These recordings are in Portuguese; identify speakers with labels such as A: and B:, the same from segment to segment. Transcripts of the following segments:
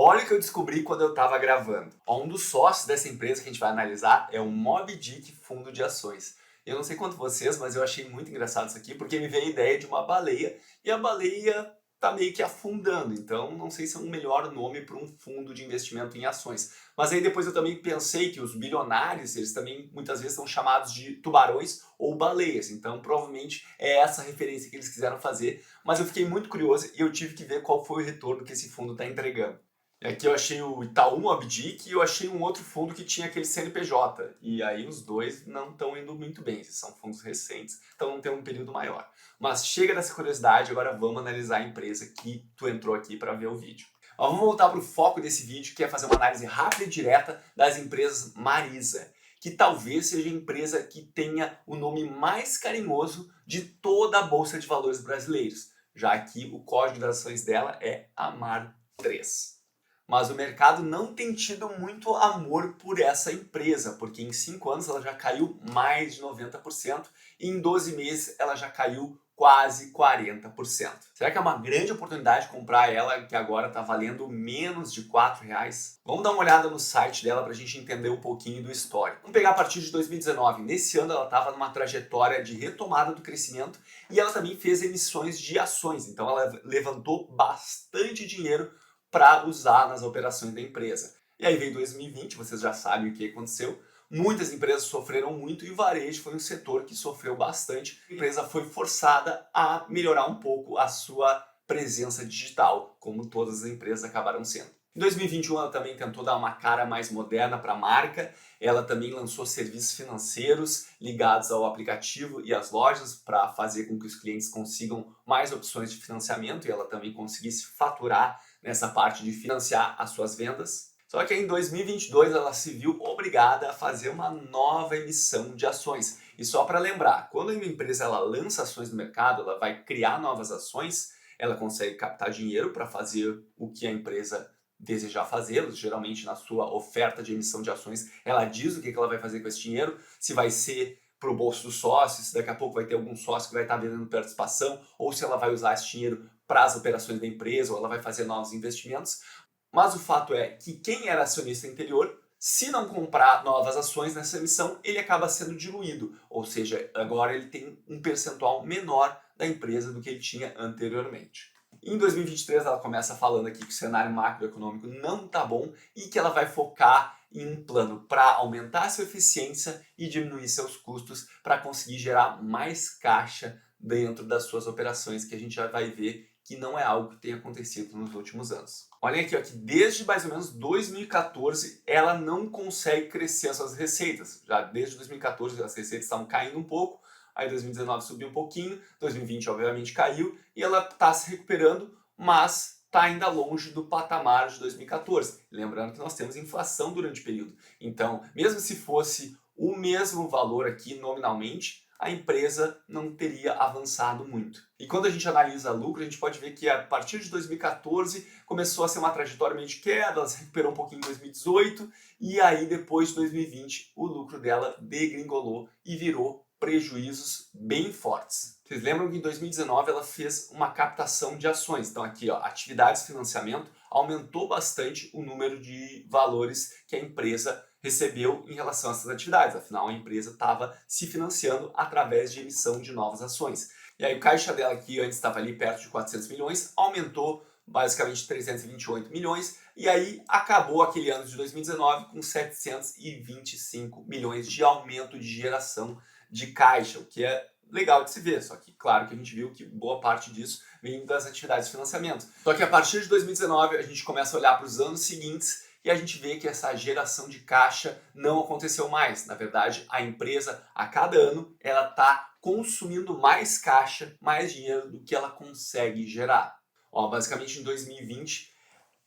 A: Olha o que eu descobri quando eu estava gravando. Ó, um dos sócios dessa empresa que a gente vai analisar é o Moby Dick Fundo de Ações. Eu não sei quanto vocês, mas eu achei muito engraçado isso aqui, porque me veio a ideia de uma baleia, e a baleia tá meio que afundando, então não sei se é um melhor nome para um fundo de investimento em ações. Mas aí depois eu também pensei que os bilionários, eles também muitas vezes são chamados de tubarões ou baleias, então provavelmente é essa referência que eles quiseram fazer, mas eu fiquei muito curioso e eu tive que ver qual foi o retorno que esse fundo está entregando. E aqui eu achei o Itaú Moby Dick e eu achei um outro fundo que tinha aquele CNPJ. E aí os dois não estão indo muito bem, esses são fundos recentes, então não tem um período maior. Mas chega dessa curiosidade, agora vamos analisar a empresa que tu entrou aqui para ver o vídeo. Ó, vamos voltar para o foco desse vídeo, que é fazer uma análise rápida e direta das empresas Marisa, que talvez seja a empresa que tenha o nome mais carinhoso de toda a Bolsa de Valores brasileiros, já que o código das ações dela é AMAR3. Mas o mercado não tem tido muito amor por essa empresa, porque em 5 anos ela já caiu mais de 90% e em 12 meses ela já caiu quase 40%. Será que é uma grande oportunidade comprar ela, que agora está valendo menos de R$ 4? Vamos dar uma olhada no site dela para a gente entender um pouquinho do histórico. Vamos pegar a partir de 2019. Nesse ano ela estava numa trajetória de retomada do crescimento e ela também fez emissões de ações, então ela levantou bastante dinheiro para usar nas operações da empresa. E aí veio 2020, vocês já sabem o que aconteceu. Muitas empresas sofreram muito e o varejo foi um setor que sofreu bastante. A empresa foi forçada a melhorar um pouco a sua presença digital, como todas as empresas acabaram sendo. Em 2021 ela também tentou dar uma cara mais moderna para a marca, ela também lançou serviços financeiros ligados ao aplicativo e às lojas para fazer com que os clientes consigam mais opções de financiamento e ela também conseguisse faturar nessa parte de financiar as suas vendas. Só que em 2022 ela se viu obrigada a fazer uma nova emissão de ações. E só para lembrar, quando uma empresa ela lança ações no mercado, ela vai criar novas ações, ela consegue captar dinheiro para fazer o que a empresa desejar fazer, geralmente na sua oferta de emissão de ações, ela diz o que ela vai fazer com esse dinheiro, se vai ser para o bolso do sócio, se daqui a pouco vai ter algum sócio que vai estar vendendo participação, ou se ela vai usar esse dinheiro para as operações da empresa, ou ela vai fazer novos investimentos. Mas o fato é que quem era acionista anterior, se não comprar novas ações nessa emissão, ele acaba sendo diluído, ou seja, agora ele tem um percentual menor da empresa do que ele tinha anteriormente. Em 2023 ela começa falando aqui que o cenário macroeconômico não está bom e que ela vai focar em um plano para aumentar sua eficiência e diminuir seus custos para conseguir gerar mais caixa dentro das suas operações, que a gente já vai ver que não é algo que tem acontecido nos últimos anos. Olhem aqui, ó, que desde mais ou menos 2014 ela não consegue crescer as suas receitas. Já desde 2014 as receitas estavam caindo um pouco, aí 2019 subiu um pouquinho, 2020 obviamente caiu e ela está se recuperando, mas está ainda longe do patamar de 2014. Lembrando que nós temos inflação durante o período. Então, mesmo se fosse o mesmo valor aqui nominalmente, a empresa não teria avançado muito. E quando a gente analisa lucro, a gente pode ver que a partir de 2014 começou a ser uma trajetória meio de queda, ela se recuperou um pouquinho em 2018 e aí depois de 2020 o lucro dela degringolou e virou prejuízos bem fortes. Vocês lembram que em 2019 ela fez uma captação de ações. Então aqui, ó, atividades de financiamento aumentou bastante o número de valores que a empresa recebeu em relação a essas atividades. Afinal, a empresa estava se financiando através de emissão de novas ações. E aí o caixa dela, que antes estava ali perto de 400 milhões, aumentou basicamente 328 milhões, e aí acabou aquele ano de 2019 com 725 milhões de aumento de geração de caixa, o que é legal de se ver, só que claro que a gente viu que boa parte disso vem das atividades de financiamento. Só que a partir de 2019 a gente começa a olhar para os anos seguintes e a gente vê que essa geração de caixa não aconteceu mais. Na verdade, a empresa, a cada ano, ela está consumindo mais caixa, mais dinheiro do que ela consegue gerar. Ó, basicamente, em 2020,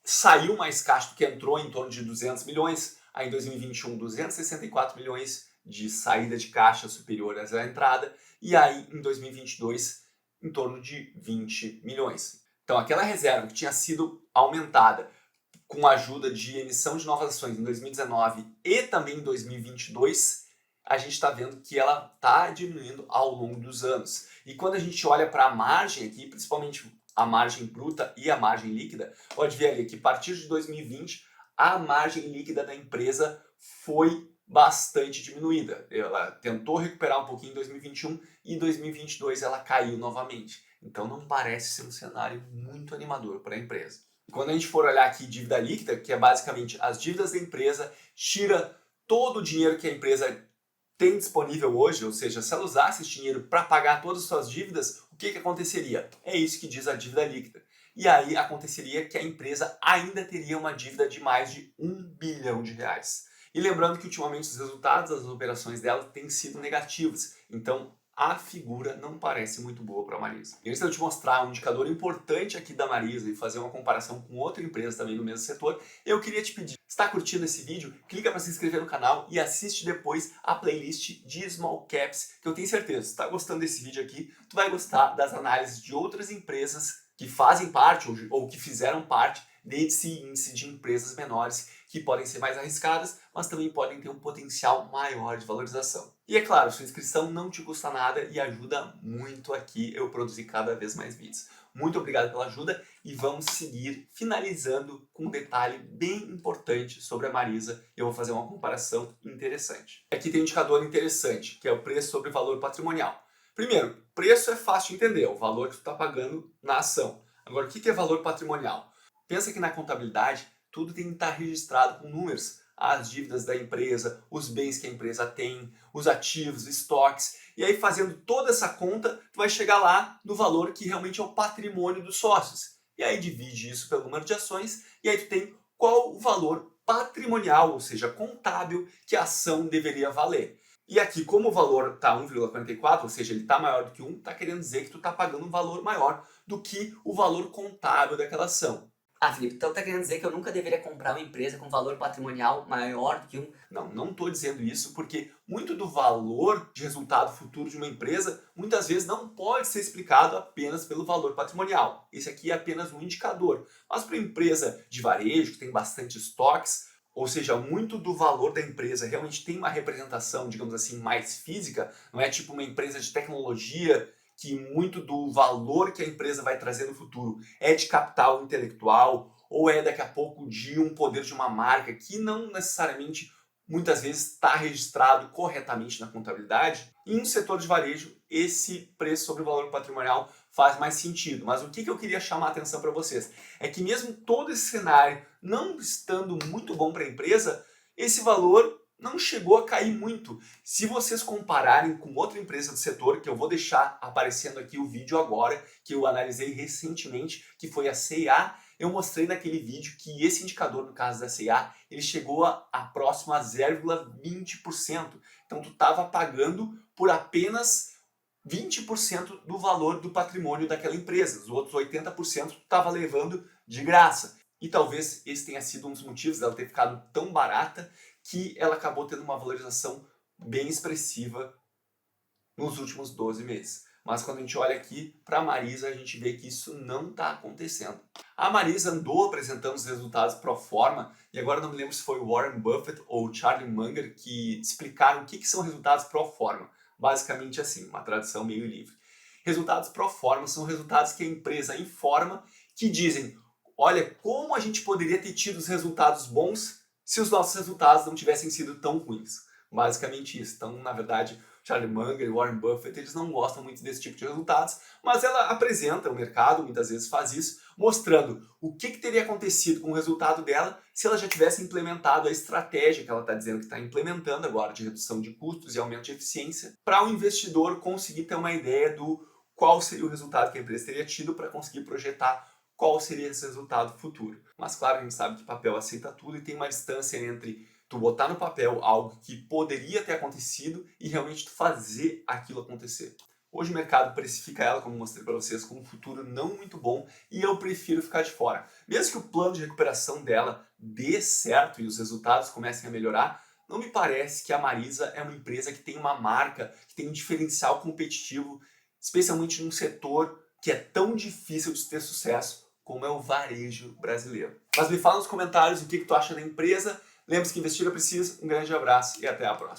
A: saiu mais caixa do que entrou, em torno de 200 milhões. Aí, em 2021, 264 milhões de saída de caixa superior à entrada. E aí, em 2022, em torno de 20 milhões. Então, aquela reserva que tinha sido aumentada com a ajuda de emissão de novas ações em 2019 e também em 2022, a gente está vendo que ela está diminuindo ao longo dos anos. E quando a gente olha para a margem aqui, principalmente a margem bruta e a margem líquida, pode ver ali que a partir de 2020 a margem líquida da empresa foi bastante diminuída. Ela tentou recuperar um pouquinho em 2021 e em 2022 ela caiu novamente. Então não parece ser um cenário muito animador para a empresa. Quando a gente for olhar aqui dívida líquida, que é basicamente as dívidas da empresa, tira todo o dinheiro que a empresa tem disponível hoje, ou seja, se ela usasse esse dinheiro para pagar todas as suas dívidas, o que aconteceria? É isso que diz a dívida líquida. E aí aconteceria que a empresa ainda teria uma dívida de mais de R$ 1 bilhão. E lembrando que ultimamente os resultados das operações dela têm sido negativos, então a figura não parece muito boa para a Marisa. E antes de eu te mostrar um indicador importante aqui da Marisa e fazer uma comparação com outra empresa também do mesmo setor, eu queria te pedir, se está curtindo esse vídeo, clica para se inscrever no canal e assiste depois a playlist de Small Caps, que eu tenho certeza, se está gostando desse vídeo aqui, tu vai gostar das análises de outras empresas que fazem parte ou que fizeram parte desse índice de empresas menores que podem ser mais arriscadas, mas também podem ter um potencial maior de valorização. E é claro, sua inscrição não te custa nada e ajuda muito aqui eu produzir cada vez mais vídeos. Muito obrigado pela ajuda e vamos seguir finalizando com um detalhe bem importante sobre a Marisa. Eu vou fazer uma comparação interessante. Aqui tem um indicador interessante, que é o preço sobre valor patrimonial. Primeiro, preço é fácil de entender, é o valor que tu está pagando na ação. Agora, o que é valor patrimonial? Pensa que na contabilidade tudo tem que estar registrado com números. As dívidas da empresa, os bens que a empresa tem, os ativos, estoques. E aí fazendo toda essa conta, tu vai chegar lá no valor que realmente é o patrimônio dos sócios. E aí divide isso pelo número de ações e aí tu tem qual o valor patrimonial, ou seja, contábil, que a ação deveria valer. E aqui, como o valor está 1,44, ou seja, ele está maior do que 1, está querendo dizer que tu está pagando um valor maior do que o valor contábil daquela ação.
B: Ah, Felipe, então tá querendo dizer que eu nunca deveria comprar uma empresa com valor patrimonial maior do que um...
A: Não estou dizendo isso porque muito do valor de resultado futuro de uma empresa muitas vezes não pode ser explicado apenas pelo valor patrimonial. Esse aqui é apenas um indicador. Mas para uma empresa de varejo que tem bastante estoques, ou seja, muito do valor da empresa realmente tem uma representação, digamos assim, mais física, não é tipo uma empresa de tecnologia que muito do valor que a empresa vai trazer no futuro é de capital intelectual ou é daqui a pouco de um poder de uma marca que não necessariamente muitas vezes está registrado corretamente na contabilidade. E no setor de varejo, esse preço sobre o valor patrimonial faz mais sentido. Mas o que eu queria chamar a atenção para vocês é que mesmo todo esse cenário não estando muito bom para a empresa, esse valor não chegou a cair muito. Se vocês compararem com outra empresa do setor, que eu vou deixar aparecendo aqui o vídeo agora, que eu analisei recentemente, que foi a C&A, eu mostrei naquele vídeo que esse indicador, no caso da C&A, ele chegou a próximo a 0,20%. Então tu estava pagando por apenas 20% do valor do patrimônio daquela empresa. Os outros 80% tu estava levando de graça. E talvez esse tenha sido um dos motivos dela ter ficado tão barata que ela acabou tendo uma valorização bem expressiva nos últimos 12 meses. Mas quando a gente olha aqui para a Marisa, a gente vê que isso não está acontecendo. A Marisa andou apresentando os resultados pro forma, e agora não me lembro se foi o Warren Buffett ou o Charlie Munger que explicaram o que são resultados pro forma. Basicamente assim, uma tradução meio livre. Resultados pro forma são resultados que a empresa informa que dizem: olha, como a gente poderia ter tido os resultados bons se os nossos resultados não tivessem sido tão ruins. Basicamente isso. Então, na verdade, Charlie Munger e Warren Buffett, eles não gostam muito desse tipo de resultados, mas ela apresenta, o mercado muitas vezes faz isso, mostrando o que teria acontecido com o resultado dela se ela já tivesse implementado a estratégia que ela está dizendo que está implementando agora de redução de custos e aumento de eficiência, para o investidor conseguir ter uma ideia do qual seria o resultado que a empresa teria tido para conseguir projetar qual seria esse resultado futuro. Mas claro, a gente sabe que papel aceita tudo e tem uma distância entre tu botar no papel algo que poderia ter acontecido e realmente tu fazer aquilo acontecer. Hoje o mercado precifica ela, como mostrei para vocês, com um futuro não muito bom e eu prefiro ficar de fora. Mesmo que o plano de recuperação dela dê certo e os resultados comecem a melhorar, não me parece que a Marisa é uma empresa que tem uma marca, que tem um diferencial competitivo, especialmente num setor que é tão difícil de ter sucesso como é o varejo brasileiro. Mas me fala nos comentários o que tu acha da empresa. Lembre-se que investir é preciso. Um grande abraço e até a próxima.